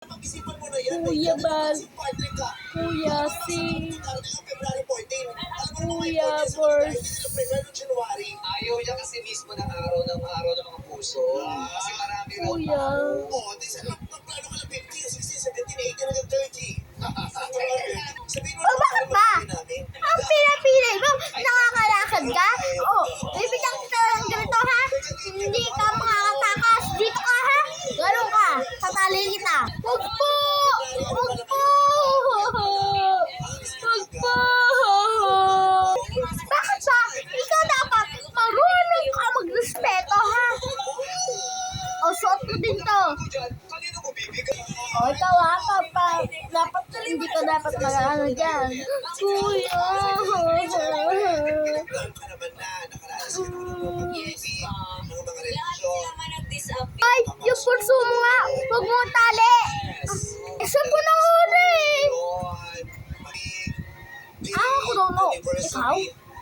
Pag-isipan mo na yan. Kuya Bal, Padre ka. Kuya C, February 14. Alam mo naman Kuya yung 14 sa Bors. February, January. Ayaw niya kasi mismo ng araw ng mga puso. Kasi marami raw Kuya. Oo, di sa magplano ka lang 15, 16, 17, 18, hanggang 30. Sabihin mo Oh, bakit ba? namin. Ang pinapili mo, nakakalakad ka? Oh, bibigyan kita ng ganito ha? Hindi ka makakatakas. Dito ka ha? Ganun ka. Tatali kita. Huwag po! Huwag po! Huwag po! Bakit ba? Ikaw dapat marunong ka magrespeto ha? O, suot mo din to. Kanino mo bibigay? O, ikaw ha, papa. Dapat, hindi ka dapat mag-ano dyan. Kuya. Pinaglaan ka naman na. Nakaranas ka naman ng mga pag-ibig, ng mga relasyon. Ay, yung pulso mo nga. Huwag mo tali. Isa po na uli. Ako daw, no. Ikaw?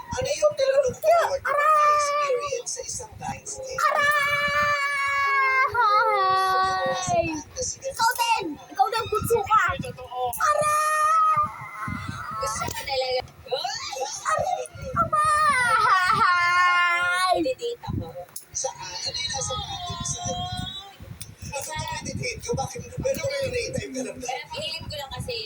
Ano yung tinanong forward mo Aray! experience sa isang Valentine's Day? Aray! Ikaw din. Ikaw din, pulso ka. Aray! gusto ko talaga. Aray! Aray! Didate ako. Saan? Ano yung nasa mga saan? Nasa mga date ko? Bakit? Pero may time ka lang ba? Kaya pihilim ko lang kasi,